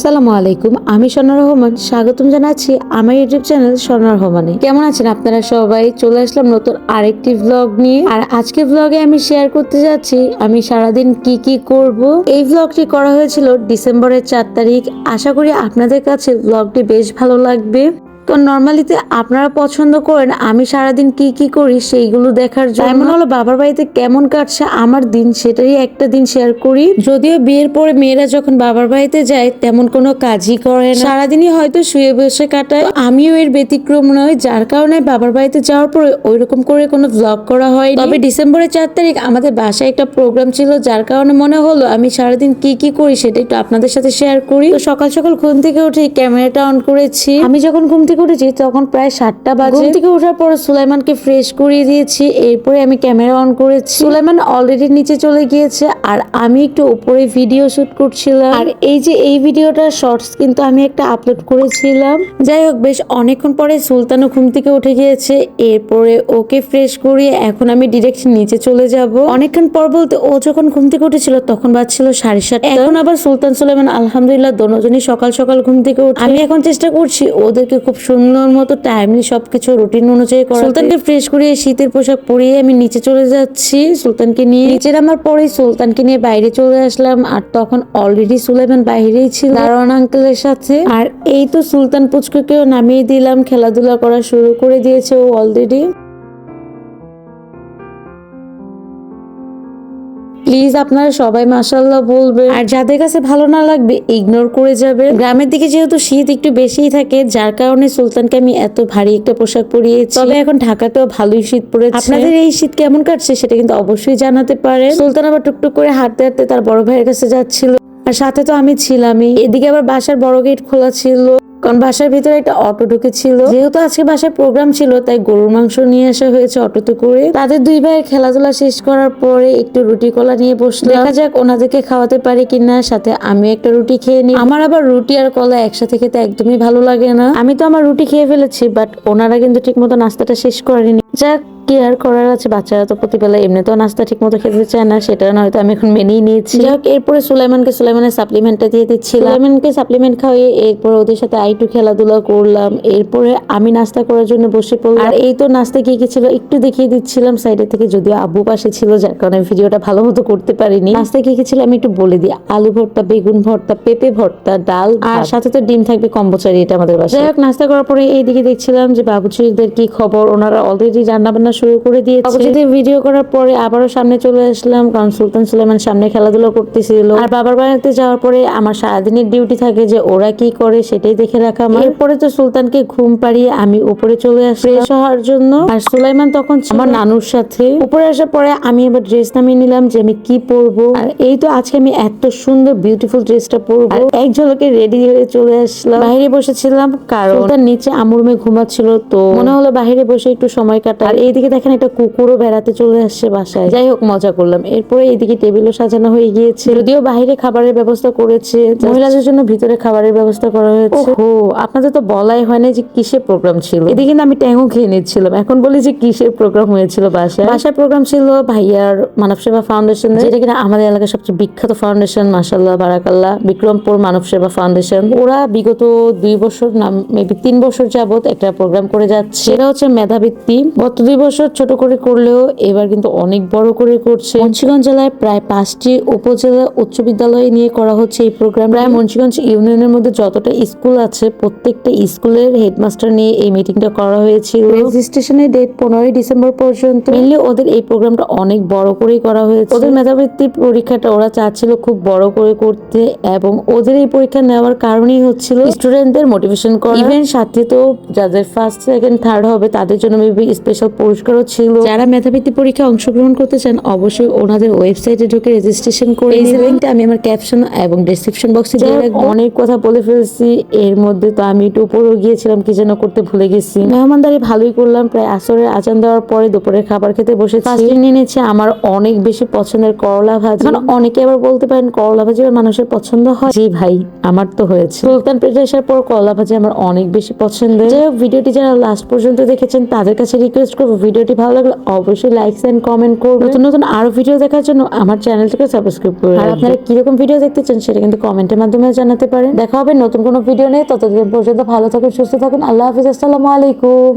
আসসালামু আলাইকুম, আমি সোনা রহমান। স্বাগতম জানাচ্ছি আমার ইউটিউব চ্যানেল সোনা রহমানে। কেমন আছেন আপনারা সবাই? চলে আসলাম নতুন আরেকটি ব্লগ নিয়ে। আর আজকে ব্লগে আমি শেয়ার করতে যাচ্ছি আমি সারাদিন কি কি করব। এই ব্লগটি করা হয়েছিল ডিসেম্বরের 4 তারিখ। আশা করি আপনাদের কাছে ব্লগটি বেশ ভালো লাগবে। তো নর্মালিতে আপনারা পছন্দ করেন আমি সারাদিন কি কি করি সেইগুলো দেখার জন্য। এমন হলো বাবার বাড়িতে কেমন কাটছে আমার দিন, সেটারই একটা দিন শেয়ার করি। যদিও বিয়ের পরে মেয়েরা যখন বাবার বাড়িতে যায় তেমন কোনো কাজই করে না, সারাদিনই হয়তো শুয়ে বসে কাটায়। আমিও এর ব্যতিক্রম নয়, যার কারণে বাবার বাড়িতে যাওয়ার পরে ওইরকম করে কোনো ব্লগ করা হয়। তবে ডিসেম্বরের 4 তারিখ আমাদের বাসায় একটা প্রোগ্রাম ছিল, যার কারণে মনে হলো আমি সারাদিন কি কি করি সেটা একটু আপনাদের সাথে শেয়ার করি। তো সকাল সকাল ঘুম থেকে উঠে ক্যামেরাটা অন করেছি। আমি যখন ঘুম থেকে উঠেছি তখন প্রায় 7টা বাজে। ঘুম থেকে ওঠার পর সুলাইমানকে ফ্রেশ করিয়ে দিয়েছি, এরপরে আমি ক্যামেরা অন করেছি। সুলাইমান অলরেডি নিচে চলে গিয়েছে আর আমি একটু উপরে ভিডিও শুট করছিলাম। আর এই যে এই ভিডিওটা শর্টস কিন্তু আমি একটা আপলোড করেছিলাম। যাই হোক, বেশ অনেকক্ষণ পরে সুলতানও ঘুম থেকে উঠে গিয়েছে, এরপরে ওকে ফ্রেশ করিয়ে এখন আমি ডিরেক্ট নিচে চলে যাব। অনেকক্ষণ পর বলতে ও যখন ঘুম থেকে উঠেছিল তখন বাজছিল 7:30। এখন আবার সুলতান সুলাইমান আলহামদুলিল্লাহ দোনোজনই সকাল সকাল ঘুম থেকে উঠে। আমি এখন চেষ্টা করছি ওদেরকে খুব সুন্দর মতো টাইমলি সবকিছু রুটিন অনুযায়ী করা। সুলতানকে ফ্রেশ করিয়ে শীতের পোশাক পরিয়ে আমি নিচে চলে যাচ্ছি সুলতানকে নিয়ে। নিচের আমার পরে সুলতানকে নিয়ে বাইরে চলে আসলাম, আর তখন অলরেডি সুলাইমান বাইরেই ছিল দারোয়ান আঙ্কেলের সাথে। আর এই তো সুলতান পুচকুকেও নামিয়ে দিলাম, খেলাধুলা করা শুরু করে দিয়েছে ও অলরেডি। প্লিজ আপনারা সবাই মাশাআল্লাহ বলবেন, আর যাদের কাছে ভালো না লাগবে ইগনোর করে যাবে। গ্রামের দিকে যেহেতু শীত একটু বেশিই থাকে, যার কারণে সুলতানকে আমি এত ভারী একটা পোশাক পরিয়েছি। তবে এখন ঢাকাতেও ভালোই শীত পড়েছে। আপনাদের এই শীত কেমন কাটছে সেটা কিন্তু অবশ্যই জানাতে পারেন। সুলতান আবার টুকটুক করে হাঁটতে হাঁটতে তার বড় ভাইয়ের কাছে যাচ্ছিল, আর সাথে তো আমি ছিলামই। এদিকে আবার বাসার বড় গেট খোলা ছিল, কারণ বাসার ভিতরে একটা অটো ঢুকেছিল। যেহেতু আজকে বাসায় প্রোগ্রাম ছিল তাই গরুর মাংস নিয়ে আসা হয়েছে অটোতে করে। তাদের দুই ভাইয়ের খেলাধুলা শেষ করার পরে একটু রুটি কলা নিয়ে বসলাম, দেখা যাক ওনাদেরকে খাওয়াতে পারি কিনা। সাথে আমি একটা রুটি খেয়ে নিই। আমার আবার রুটি আর কলা একসাথে খেতে একদমই ভালো লাগে না। আমি তো আমার রুটি খেয়ে ফেলেছি, বাট ওনারা কিন্তু ঠিক মতো নাস্তাটা শেষ করেনি। যাক, কি আর করার আছে, বাচ্চারা তো প্রতিবেলা এমনিতেও নাস্তা ঠিক মতো খেতে চায় না, সেটা হয়তো আমি এখন মেনেই নিয়েছি। যাক, এরপরে সুলাইমানের সাপ্লিমেন্টটা দিয়ে দিচ্ছি। সুলাইমানকে সাপ্লিমেন্ট খাওয়িয়ে এরপরে ওদের সাথে একটু খেলাধুলা করলাম। এরপরে আমি নাস্তা করার জন্য বসে পড়লাম। আর এই তো নাস্তা কি কি ছিল একটু দেখিয়ে দিচ্ছিলাম সাইডে থেকে, যদিও আব্বু পাশে ছিল যার কারণে ভিডিওটা ভালো মতো করতে পারিনি। নাস্তা কি কি ছিল আমি একটু বলে দিই। আলু ভর্তা, বেগুন ভর্তা, পেঁপে ভর্তা, ডাল, আর সাথে তো ডিম থাকবে কম্বোচারি, এটা আমাদের বাসায়। যাই হোক, নাস্তা করার পরে এইদিকে দেখছিলাম যে বাবুচিদের কি খবর। ওনারা অলরেডি রান্না বান্না শুরু করে দিয়েছে। বাবুচিদের ভিডিও করার পরে আবারও সামনে চলে আসলাম, কারণ সুলতান সুলাইমান সামনে খেলাধুলা করতেছিল। আর বাবার বাড়িতে যাওয়ার পরে আমার সারাদিনের ডিউটি থাকে যে ওরা কি করে সেটাই দেখে রাখা। এরপরে তো সুলতানকে ঘুম পাড়িয়ে আমি উপরে চলে আসি ফ্রেশ হওয়ার জন্য। আর সুলাইমান তখন আমার নানুর সাথে। উপরে আসার পরে আমি এবার ড্রেস নামিয়ে নিলাম যে আমি কি পরবো। আর এই তো আজকে আমি এত সুন্দর বিউটিফুল ড্রেসটা পরবো। এক ঝলকে রেডি হয়ে চলে আসলাম। বাইরে বসেছিলাম কারণ তার নিচে আমুরমে ঘুমাচ্ছিল, তো মনে হলো বাইরে বসে একটু সময় কাটা। আর এইদিকে দেখেন একটা কুকুরও বেড়াতে চলে আসছে বাসায়। যাই হোক, মজা করলাম। এরপরে এইদিকে টেবিলও সাজানো হয়ে গিয়েছে, যদিও বাইরে খাবারের ব্যবস্থা করেছে, মহিলাদের জন্য ভিতরে খাবারের ব্যবস্থা করা হয়েছে। ও আপনাদের তো বলাই হয় না যে কিসের প্রোগ্রাম ছিল। এদিকে আমি ট্যাঙ্গও খেয়ে নিচ্ছিলাম, এখন বলি যে কিসের প্রোগ্রাম হয়েছিল। বাসায় প্রোগ্রাম ছিল ভাইয়ার মানব সেবা ফাউন্ডেশন, যেটা কিনা আমাদের এলাকার সবচেয়ে বিখ্যাত ফাউন্ডেশন। মাশাআল্লাহ বারাকাল্লাহ, বিক্রমপুর মানব সেবা ফাউন্ডেশন। ওরা বিগত 2 বছর না মেবি 3 বছর যাবত একটা প্রোগ্রাম করে যাচ্ছে, সেটা হচ্ছে মেধাবৃত্তি। গত 2 বছর ছোট করে করলেও এবার কিন্তু অনেক বড় করে করছে। মুন্সিগঞ্জ জেলায় প্রায় 5টি উপজেলা উচ্চ বিদ্যালয় নিয়ে করা হচ্ছে এই প্রোগ্রাম। প্রায় মুন্সিগঞ্জ ইউনিয়নের মধ্যে যতটা স্কুল আছে প্রত্যেকটা স্কুলের হেডমাস্টার নিয়ে এই মিটিংটা করা হয়েছিল। রেজিস্ট্রেশনের ডেট 15 ডিসেম্বর পর্যন্ত। মেনলি ওদের এই প্রোগ্রামটা অনেক বড় করেই করা হয়েছে। ওদের মেধাবৃত্তির পরীক্ষাটা ওরা চাচ্ছিল খুব বড় করে করতে, এবং ওদের এই পরীক্ষা নেওয়ার কারণেই হচ্ছিল স্টুডেন্টদের মোটিভেশন করা। ইভেন সাথে তো যাদের ফার্স্ট সেকেন্ড থার্ড হবে তাদের জন্য মেবি স্পেশাল পুরস্কারও ছিল। যারা মেধাবৃত্তি পরীক্ষায় অংশগ্রহণ করতে চান অবশ্যই ওনাদের ওয়েবসাইটে ঢুকে রেজিস্ট্রেশন করে এই লিংকটা আমি আমার ক্যাপশন এবং ডেসক্রিপশন বক্সে দিয়ে রাখবো। অনেক কথা বলে ফেলছি, এর মধ্যে তো আমি একটু উপরেও গিয়েছিলাম, কি যেন করতে ভুলে গেছি। মেহমানদারি ভালোই করলাম। প্রায় আসরের আজান দেওয়ার পরে দুপুরের খাবার খেতে বসেছি। ফার্স্টে নিয়ে নিয়েছি আমার অনেক বেশি পছন্দের করলা ভাজি। অনেকে আবার বলতে পারেন করলা ভাজি মানুষের পছন্দ হয়। জি ভাই, আমার তো হয়েছে। সুলতান পেটে আসার পর করলা ভাজি আমার অনেক বেশি পছন্দের। যাই হোক, ভিডিওটি যারা লাস্ট পর্যন্ত দেখেছেন তাদের কাছে রিকোয়েস্ট করবো ভিডিওটি ভালো লাগলে অবশ্যই লাইক এন্ড কমেন্ট করবেন। নতুন নতুন আরো ভিডিও দেখার জন্য আমার চ্যানেলটাকে সাবস্ক্রাইব করে রাখবেন। আর আপনারা কিরকম ভিডিও দেখতে চান সেটা কিন্তু কমেন্টের মাধ্যমে জানাতে পারেন। দেখা হবে নতুন কোনো ভিডিও নিয়ে, ততদিন পর্যন্ত ভালো থাকুন, সুস্থ থাকুন। আল্লাহ হাফিজ, আসসালামু আলাইকুম।